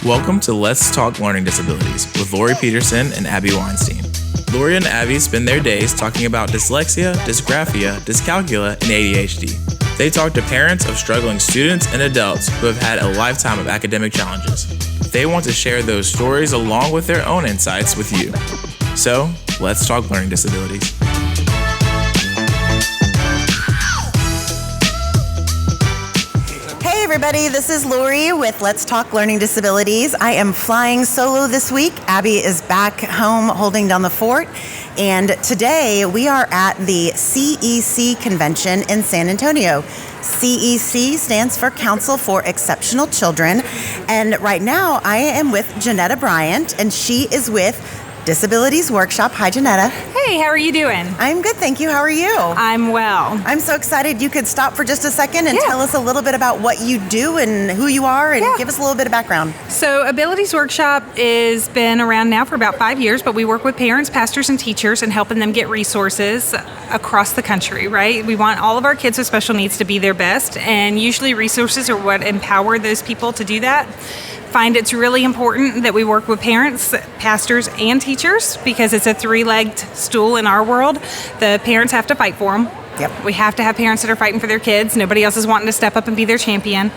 Welcome to Let's Talk Learning Disabilities with Laurie Peterson and Abby Weinstein. Laurie and Abby spend their days talking about dyslexia, dysgraphia, dyscalculia, and ADHD. They talk to parents of struggling students and adults who have had a lifetime of academic challenges. They want to share those stories along with their own insights with you. So, let's talk learning disabilities. Hey everybody, this is Laurie with Let's Talk Learning Disabilities. I am flying solo this week. Abby is back home holding down the fort. And today we are at the CEC convention in San Antonio. CEC stands for Council for Exceptional Children. And right now I am with Jeanetta Bryant, and she is with Disabilities Workshop. Hi, Jeanetta. Hey, how are you doing? I'm good, thank you. How are you? I'm well. I'm so excited you could stop for just a second and tell us a little bit about what you do and who you are, and give us a little bit of background. So Abilities Workshop has been around now for about 5 years, but we work with parents, pastors, and teachers and helping them get resources across the country, right? We want all of our kids with special needs to be their best, and usually resources are what empower those people to do that. Find it's really important that we work with parents, pastors, and teachers because it's a three-legged stool in our world. The parents have to fight for them. Yep. We have to have parents that are fighting for their kids. Nobody else is wanting to step up and be their champion.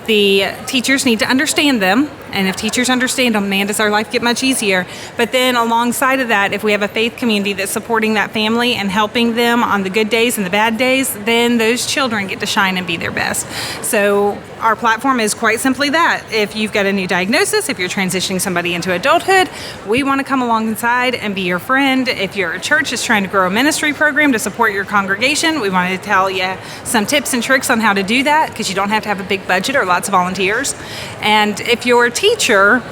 The teachers need to understand them, and if teachers understand them, man, does our life get much easier. But then alongside of that, if we have a faith community that's supporting that family and helping them on the good days and the bad days, then those children get to shine and be their best. So our platform is quite simply that. If you've got a new diagnosis, if you're transitioning somebody into adulthood, we want to come alongside and be your friend. If your church is trying to grow a ministry program to support your congregation, we want to tell you some tips and tricks on how to do that, because you don't have to have a big budget or lots of volunteers. And if you're a teacher,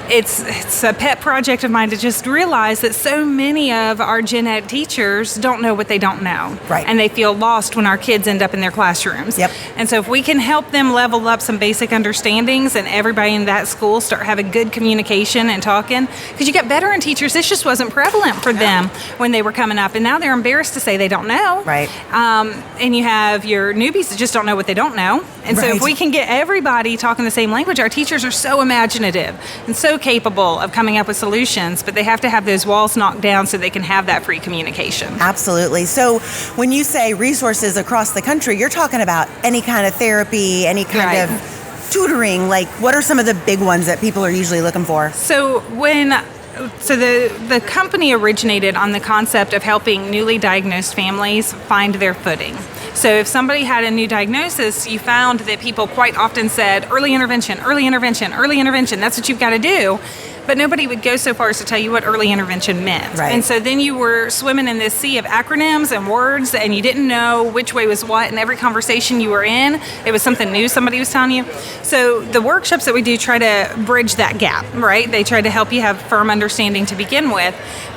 it's a pet project of mine to just realize that so many of our gen ed teachers don't know what they don't know. Right. And they feel lost when our kids end up in their classrooms. Yep. And so if we can help them level up some basic understandings and everybody in that school start having good communication and talking, because you got veteran teachers, this just wasn't prevalent for them when they were coming up, and now they're embarrassed to say they don't know. Right. And you have your newbies that just don't know what they don't know. And so if we can get everybody talking the same language, our teachers are so imaginative and so capable of coming up with solutions, but they have to have those walls knocked down so they can have that free communication. Absolutely. So when you say resources across the country, you're talking about any kind of therapy, any kind of tutoring. Like, what are some of the big ones that people are usually looking for? So the company originated on the concept of helping newly diagnosed families find their footing. So if somebody had a new diagnosis, you found that people quite often said, early intervention, early intervention, early intervention, that's what you've got to do. But nobody would go so far as to tell you what early intervention meant. Right. And so then you were swimming in this sea of acronyms and words, and you didn't know which way was what. And every conversation you were in, it was something new somebody was telling you. So the workshops that we do try to bridge that gap, right? They try to help you have firm understanding to begin with.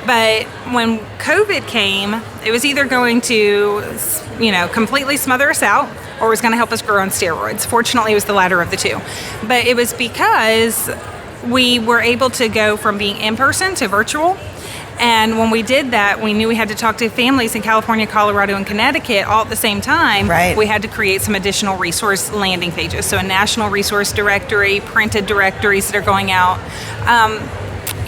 But when COVID came, it was either going to, completely smother us out, or it was going to help us grow on steroids. Fortunately, it was the latter of the two. But it was because we were able to go from being in person to virtual. And when we did that, we knew we had to talk to families in California, Colorado, and Connecticut all at the same time. Right. We had to create some additional resource landing pages. So a national resource directory, printed directories that are going out.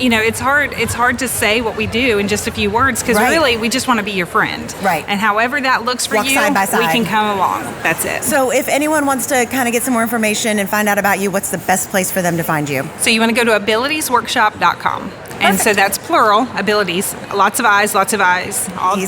It's hard to say what we do in just a few words, because really we just want to be your friend. Right. And however that looks for Walk you, side by side. we can come along. That's it. So if anyone wants to kind of get some more information and find out about you, what's the best place for them to find you? So you want to go to abilitiesworkshop.com. And so that's plural, abilities, lots of I's, all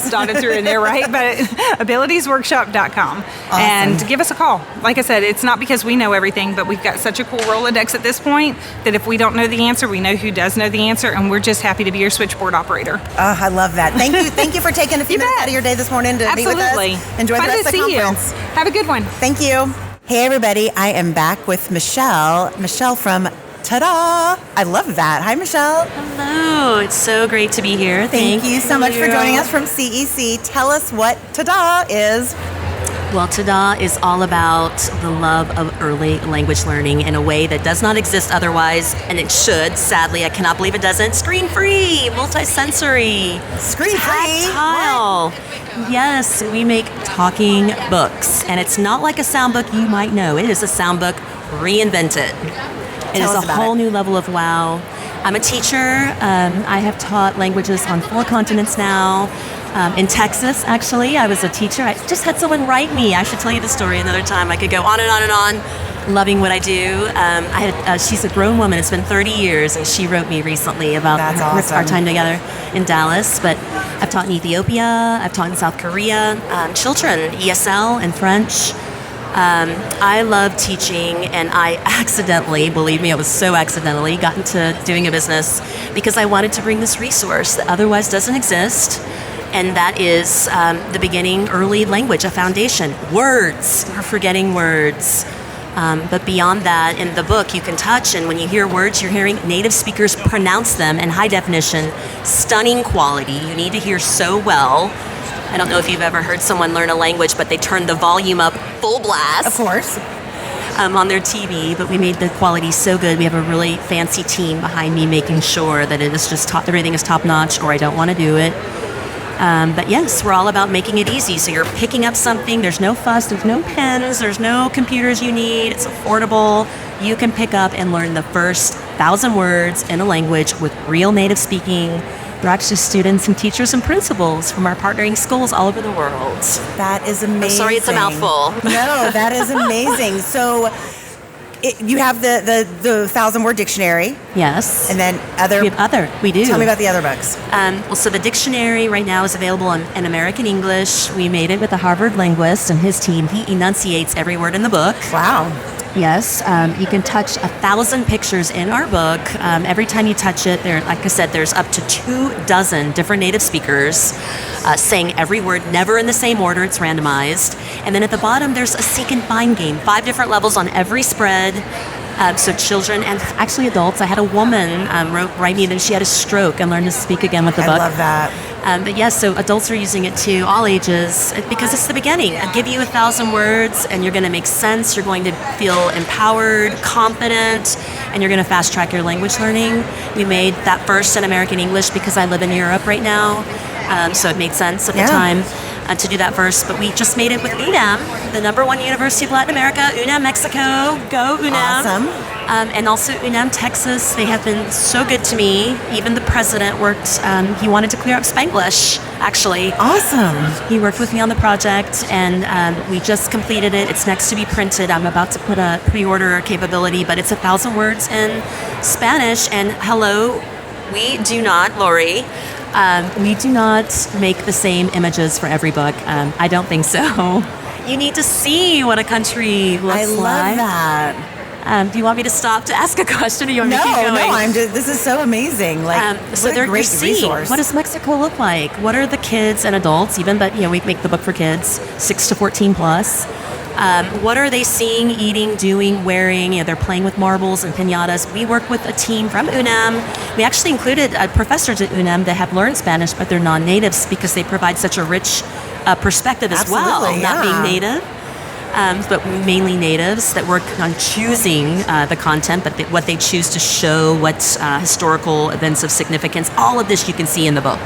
dotted through in there, right? But abilitiesworkshop.com. Awesome. And give us a call. Like I said, it's not because we know everything, but we've got such a cool Rolodex at this point that if we don't know the answer, we know who does know the answer, and we're just happy to be your switchboard operator. Oh, I love that. Thank you. Thank you for taking a few minutes out of your day this morning to be with us. Enjoy the rest of the conference. Have a good one. Thank you. Hey, everybody. I am back with Michelle. Michelle from Ta-da! I love that. Hi, Michelle. Hello. It's so great to be here. Thank you so much for joining us from CEC. Tell us what Ta-da is. Well, Ta-da is all about the love of early language learning in a way that does not exist otherwise, and it should. Sadly, I cannot believe it doesn't. Screen-free, multi-sensory, Screen-free? tactile. Yes, we make talking books, and it's not like a sound book you might know. It is a sound book reinvented. It is a whole new level of wow. I'm a teacher. I have taught languages on 4 continents now. In Texas, actually, I was a teacher. I just had someone write me. I should tell you the story another time. I could go on and on and on, loving what I do. She's a grown woman. It's been 30 years, and she wrote me recently about our time together in Dallas. But I've taught in Ethiopia. I've taught in South Korea. Children, ESL and French. I love teaching, and I accidentally, believe me, I was so accidentally, got into doing a business because I wanted to bring this resource that otherwise doesn't exist. And that is the beginning, early language, a foundation. Words. We're forgetting words. But beyond that, in the book, you can touch, and when you hear words, you're hearing native speakers pronounce them in high definition, stunning quality. You need to hear so well. I don't know if you've ever heard someone learn a language, but they turn the volume up full blast. Of course. On their TV, but we made the quality so good. We have a really fancy team behind me making sure that it is just everything is top notch, or I don't want to do it. But yes, we're all about making it easy. So you're picking up something, there's no fuss, there's no pens, there's no computers you need, it's affordable. You can pick up and learn the first 1,000 words in a language with real native speaking. They're actually students and teachers and principals from our partnering schools all over the world. That is amazing. I'm sorry, it's a mouthful. No, that is amazing. So you have the 1,000-word dictionary. Yes. And then we do. Tell me about the other books. So the dictionary right now is available in American English. We made it with a Harvard linguist and his team. He enunciates every word in the book. Wow. Yes, you can touch 1,000 pictures in our book. Every time you touch it, like I said, there's up to 24 different native speakers saying every word, never in the same order. It's randomized. And then at the bottom, there's a seek and find game, 5 different levels on every spread. So children and actually adults. I had a woman write me that she had a stroke and learned to speak again with the book. I love that. But yes, so adults are using it too, all ages, because it's the beginning. I'll give you 1,000 words and you're going to make sense. You're going to feel empowered, confident, and you're going to fast track your language learning. We made that first in American English because I live in Europe right now. So it made sense at the time to do that first. But we just made it with UNAM, the #1 university of Latin America, UNAM Mexico. Go UNAM. Awesome. And also UNAM Texas. They have been so good to me. Even the president worked, he wanted to clear up Spanglish, actually. Awesome. He worked with me on the project, and we just completed it. It's next to be printed. I'm about to put a pre-order capability, but it's 1,000 words in Spanish. And hello, we do not, Laurie, we do not make the same images for every book. I don't think so. You need to see what a country looks like. I love that. Do you want me to stop to ask a question, or you want me to keep going? No, this is so amazing. So what a great resource. What does Mexico look like? What are the kids and adults, even, but we make the book for kids, 6 to 14 plus. What are they seeing, eating, doing, wearing? They're playing with marbles and piñatas. We work with a team from UNAM. We actually included professors at UNAM that have learned Spanish, but they're non-natives because they provide such a rich perspective as well, not being native. But mainly natives that work on choosing the content, but what they choose to show, what historical events of significance. All of this you can see in the book.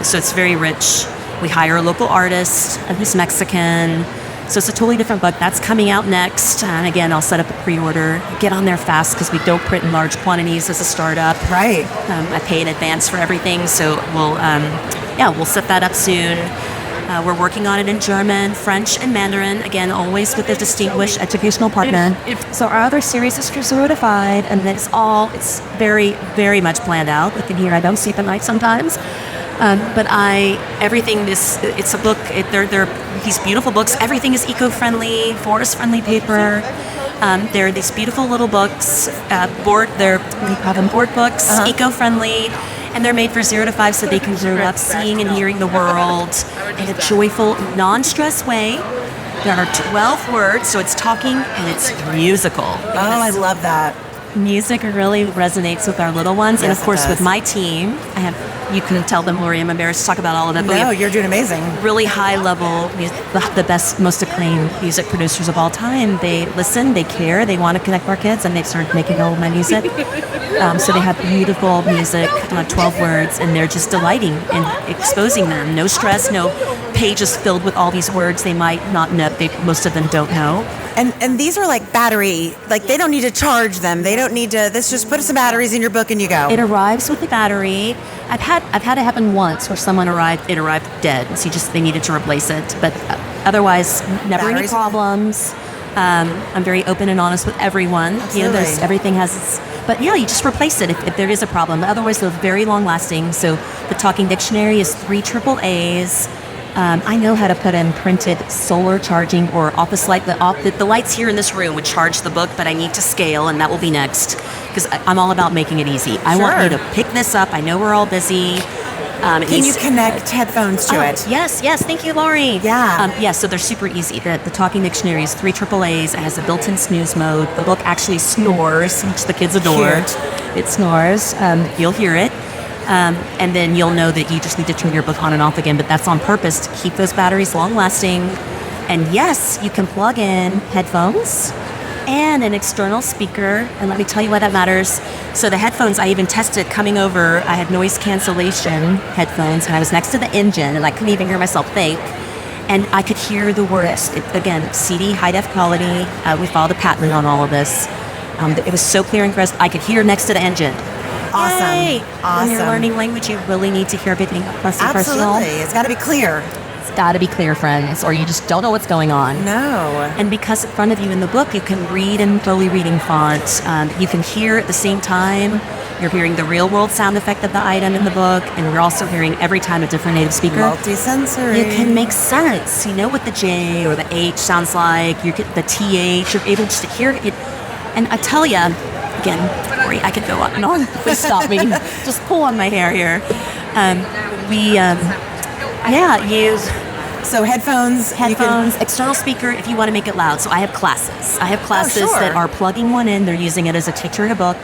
So it's very rich. We hire a local artist who's Mexican. So it's a totally different book. That's coming out next. And again, I'll set up a pre-order. Get on there fast because we don't print in large quantities as a startup. Right. I pay in advance for everything. So we'll set that up soon. We're working on it in German, French, and Mandarin. Again, always with a distinguished educational partner. So our other series is certified, and it's very, very much planned out. Look in here, I don't sleep at night sometimes. But it's a book. They're these beautiful books. Everything is eco-friendly, forest-friendly paper. They're these beautiful little books. We call them board books, eco-friendly. And they're made for 0 to 5 so they can grow up seeing and hearing the world in a joyful, non-stress way. There are 12 words, so it's talking and it's musical. Oh, I love that. Music really resonates with our little ones. Yes, and of course, it does. with my team, you can tell them, Laurie, I'm embarrassed to talk about all of it. But No, you're doing amazing. Really high level, the best, most acclaimed music producers of all time. They listen, they care, they want to connect with our kids, and they've started making all of my music. So they have beautiful music, 12 words, and they're just delighting in exposing them. No stress, no pages filled with all these words they might not know, most of them don't know. And these are like battery, like they don't need to charge them. They don't need to, this just put some batteries in your book and you go. It arrives with the battery. I've had it happen once where someone arrived dead. So they needed to replace it. But otherwise, never any problems. I'm very open and honest with everyone. Absolutely. Everything has, but yeah, you just replace it if there is a problem. Otherwise, they're very long lasting. So the Talking Dictionary is 3 AAAs. I know how to put in printed solar charging or office light. The lights here in this room would charge the book, but I need to scale, and that will be next because I'm all about making it easy. I want you to pick this up. I know we're all busy. Can you connect headphones to it? Yes. Thank you, Laurie. Yeah. So they're super easy. The Talking Dictionary is 3 AAAs. It has a built-in snooze mode. The book actually snores, which the kids adore. Cute. It snores. You'll hear it. And then you'll know that you just need to turn your book on and off again, but that's on purpose to keep those batteries long-lasting. And yes, you can plug in headphones and an external speaker, and let me tell you why that matters. So the headphones, I even tested coming over. I had noise cancellation headphones, and I was next to the engine, and I couldn't even hear myself think. And I could hear the worst. Again, CD, high-def quality. We filed a patent on all of this. It was so clear and crisp. I could hear next to the engine. Awesome. Yay. Awesome. When you're learning language, you really need to hear everything up close and personal. Absolutely. It's got to be clear. It's got to be clear, friends, or you just don't know what's going on. No. And because in front of you in the book, you can read in slowly reading font. You can hear at the same time. You're hearing the real-world sound effect of the item in the book, and you're also hearing every time a different native speaker. Multi-sensory. You can make sense. You know what the J or the H sounds like. You get the TH. You're able just to hear it. And I tell you, again, Laurie, I could go on and on. Please stop me. Just pull on my hair here. Use So headphones, external speaker if you want to make it loud. So I have classes. Sure. That are plugging one in. They're using it as a teacher in a book.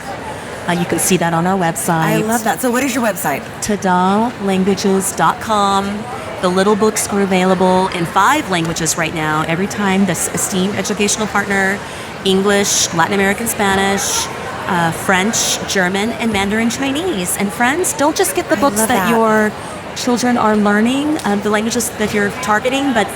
You can see that on our website. I love that. So what is your website? TadaLanguages.com. The little books are available in 5 languages right now. Every time this esteemed educational partner, English, Latin American Spanish, French, German, and Mandarin Chinese. And friends, don't just get the books that your children are learning, the languages that you're targeting, but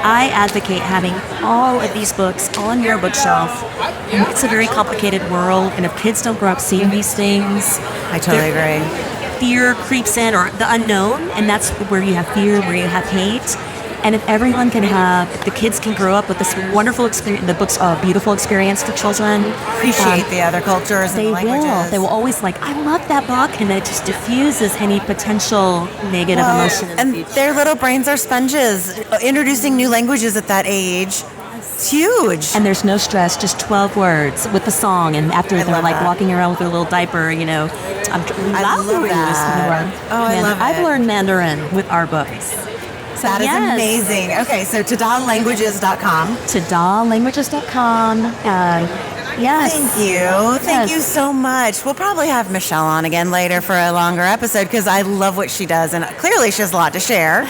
I advocate having all of these books on your bookshelf. And it's a very complicated world, and if kids don't grow up seeing these things, I totally agree. Fear creeps in, or the unknown, and that's where you have fear, where you have hate. And if everyone can if the kids can grow up with this wonderful experience, the books are a beautiful experience for children. Appreciate the other cultures and the languages. They will always I love that book, and it just diffuses any potential negative emotion. And their little brains are sponges. Introducing new languages at that age, it's huge. And there's no stress, just 12 words with the song, and after they're walking around with their little diaper, I love that. I love it. I've learned Mandarin with our books. That is amazing. Okay, so TadaLanguages.com. TadaLanguages.com. Yes. Thank you so much. We'll probably have Michelle on again later for a longer episode because I love what she does, and clearly she has a lot to share.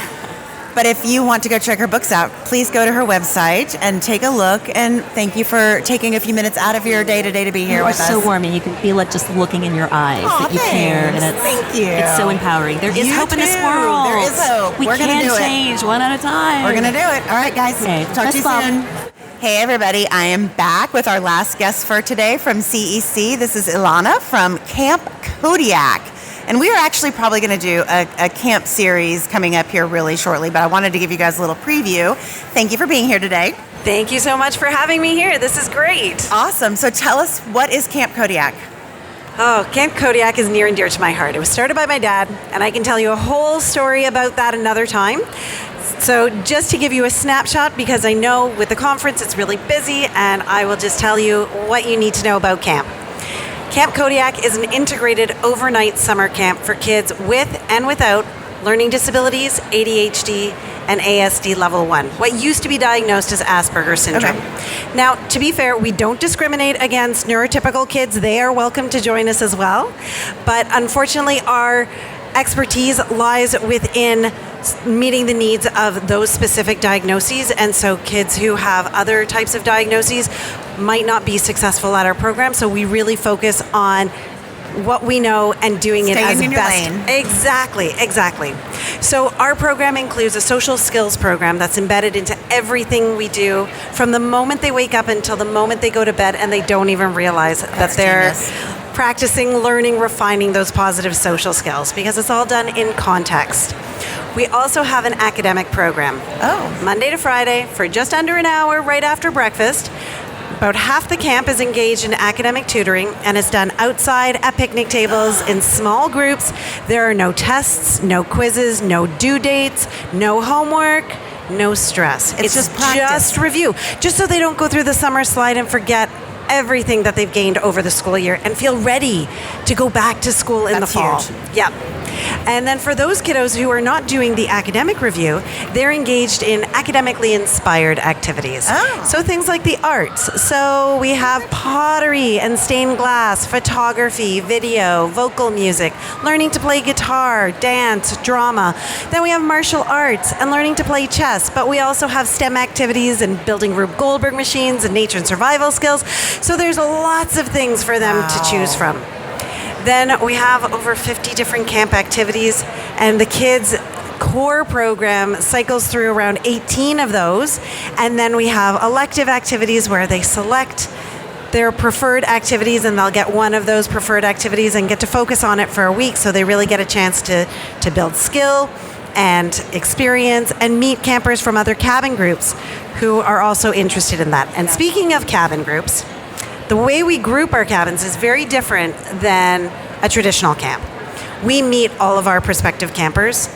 But if you want to go check her books out, please go to her website and take a look. And thank you for taking a few minutes out of your day-to-day to be here with us. You are so warming. You can feel it just looking in your eyes that you care. And thank you. It's so empowering. There is hope in this world. There is hope. We're going to change one at a time. We're going to do it. All right, guys. Okay. Talk to you soon. Hey, everybody. I am back with our last guest for today from CEC. This is Ilana from Camp Kodiak. And we are actually probably going to do a camp series coming up here really shortly, but I wanted to give you guys a little preview. Thank you for being here today. Thank you so much for having me here. This is great. Awesome. So tell us, what is Camp Kodiak? Oh, Camp Kodiak is near and dear to my heart. It was started by my dad, and I can tell you a whole story about that another time. So just to give you a snapshot, because I know with the conference it's really busy, and I will just tell you what you need to know about camp. Camp Kodiak is an integrated overnight summer camp for kids with and without learning disabilities, ADHD, and ASD level 1, what used to be diagnosed as Asperger's syndrome. Okay. Now, to be fair, we don't discriminate against neurotypical kids. They are welcome to join us as well. But unfortunately, our expertise lies within meeting the needs of those specific diagnoses, and so kids who have other types of diagnoses might not be successful at our program, so we really focus on what we know and doing it as best. Lane. Exactly. So our program includes a social skills program that's embedded into everything we do from the moment they wake up until the moment they go to bed, and they don't even realize that they're practicing, learning, refining those positive social skills, because it's all done in context. We also have an academic program. Monday to Friday for just under an hour right after breakfast. About half the camp is engaged in academic tutoring, and it's done outside at picnic tables in small groups. There are no tests, no quizzes, no due dates, no homework, no stress. It's just review, just so they don't go through the summer slide and forget everything that they've gained over the school year and feel ready to go back to school in the fall. Huge. Yep. And then for those kiddos who are not doing the academic review, they're engaged in academically inspired activities. So things like the arts. So we have pottery and stained glass, photography, video, vocal music, learning to play guitar, dance, drama. Then we have martial arts and learning to play chess. But we also have STEM activities and building Rube Goldberg machines and nature and survival skills. So there's lots of things for them to choose from. Then we have over 50 different camp activities, and the kids' core program cycles through around 18 of those. And then we have elective activities where they select their preferred activities, and they'll get one of those preferred activities and get to focus on it for a week, so they really get a chance to build skill and experience and meet campers from other cabin groups who are also interested in that. And speaking of cabin groups, the way we group our cabins is very different than a traditional camp. We meet all of our prospective campers,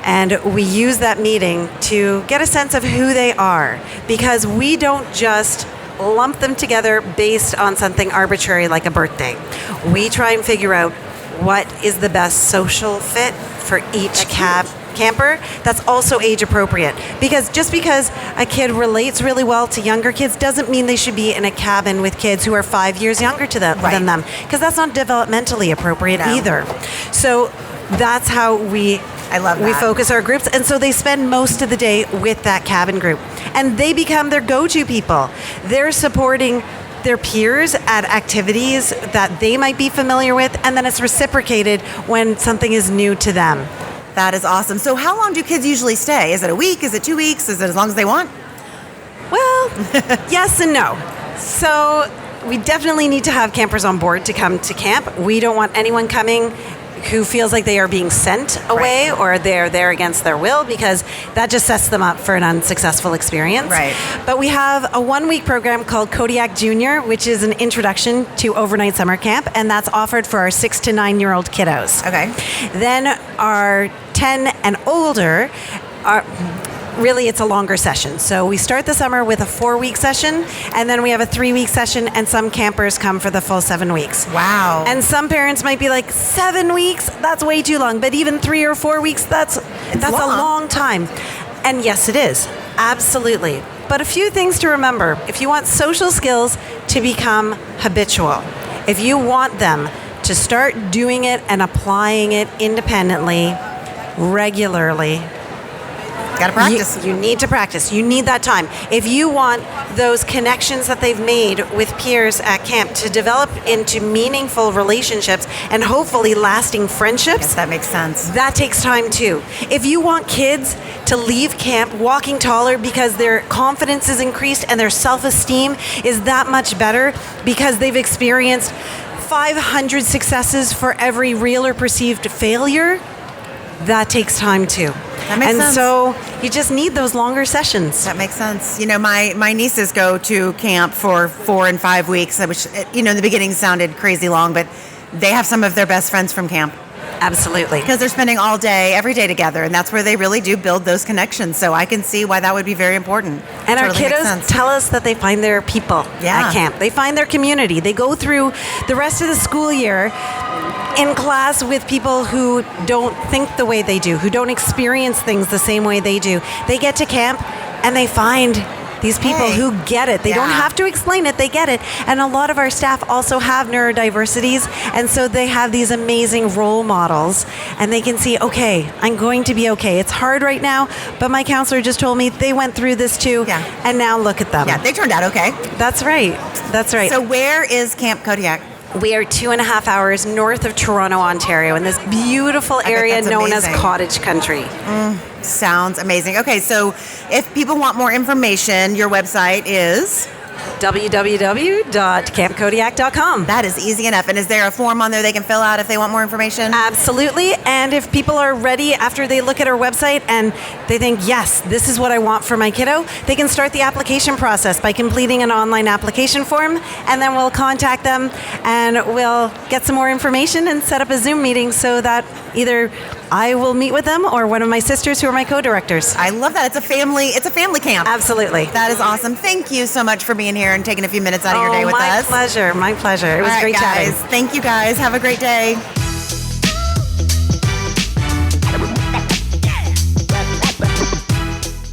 and we use that meeting to get a sense of who they are, because we don't just lump them together based on something arbitrary like a birthday. We try and figure out what is the best social fit for each camper that's also age appropriate, because just because a kid relates really well to younger kids doesn't mean they should be in a cabin with kids who are 5 years younger than them, because that's not developmentally appropriate either. So that's how we focus our groups, and so they spend most of the day with that cabin group, and they become their go-to people. They're supporting their peers at activities that they might be familiar with, and then it's reciprocated when something is new to them. That is awesome. So how long do kids usually stay? Is it a week? Is it 2 weeks? Is it as long as they want? Well, yes and no. So we definitely need to have campers on board to come to camp. We don't want anyone coming who feels like they are being sent away or they're there against their will, because that just sets them up for an unsuccessful experience. Right. But we have a 1-week program called Kodiak Junior, which is an introduction to overnight summer camp, and that's offered for our 6 to 9-year-old kiddos. Okay. Then our 10 and older are... Really, it's a longer session. So we start the summer with a 4-week session, and then we have a 3-week session, and some campers come for the full 7 weeks. Wow. And some parents might be like, 7 weeks? That's way too long. But even 3 or 4 weeks, that's a long time. And yes, it is. Absolutely. But a few things to remember. If you want social skills to become habitual, if you want them to start doing it and applying it independently, regularly, Gotta practice. You need to practice. You need that time. If you want those connections that they've made with peers at camp to develop into meaningful relationships and hopefully lasting friendships. Yes, that makes sense. That takes time too. If you want kids to leave camp walking taller because their confidence is increased and their self-esteem is that much better because they've experienced 500 successes for every real or perceived failure, that takes time too. That makes sense. And so you just need those longer sessions. That makes sense. You know, my nieces go to camp for 4 and 5 weeks, which, you know, in the beginning sounded crazy long, but they have some of their best friends from camp. Absolutely. Because they're spending all day, every day together, and that's where they really do build those connections. So I can see why that would be very important. And totally our kiddos tell us that they find their people at camp. They find their community. They go through the rest of the school year in class with people who don't think the way they do, who don't experience things the same way they do. They get to camp and they find these people who get it. They don't have to explain it, they get it. And a lot of our staff also have neurodiversities, and so they have these amazing role models, and they can see, okay, I'm going to be okay. It's hard right now, but my counselor just told me they went through this too, and now look at them. Yeah, they turned out okay. That's right. That's right. So where is Camp Kodiak? We are 2.5 hours north of Toronto, Ontario, in this beautiful area known as Cottage Country. Sounds amazing. Okay, so if people want more information, your website is www.campkodiak.com. That is easy enough. And is there a form on there they can fill out if they want more information? Absolutely. And if people are ready after they look at our website and they think, yes, this is what I want for my kiddo, they can start the application process by completing an online application form, and then we'll contact them and we'll get some more information and set up a Zoom meeting so that either I will meet with them or one of my sisters who are my co-directors. I love that. It's a family camp. Absolutely. That is awesome. Thank you so much for being here and taking a few minutes out of your day with us. My pleasure. It was great chatting. Thank you guys. Have a great day.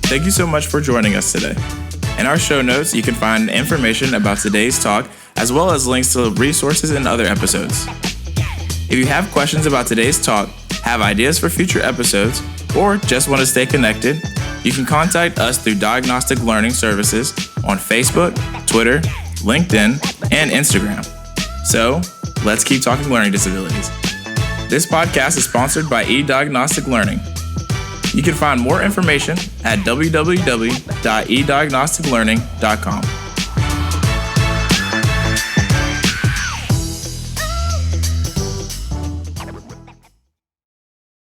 Thank you so much for joining us today. In our show notes, you can find information about today's talk, as well as links to resources and other episodes. If you have questions about today's talk, have ideas for future episodes, or just want to stay connected, you can contact us through Diagnostic Learning Services on Facebook, Twitter, LinkedIn, and Instagram. So, let's keep talking learning disabilities. This podcast is sponsored by eDiagnostic Learning. You can find more information at www.ediagnosticlearning.com.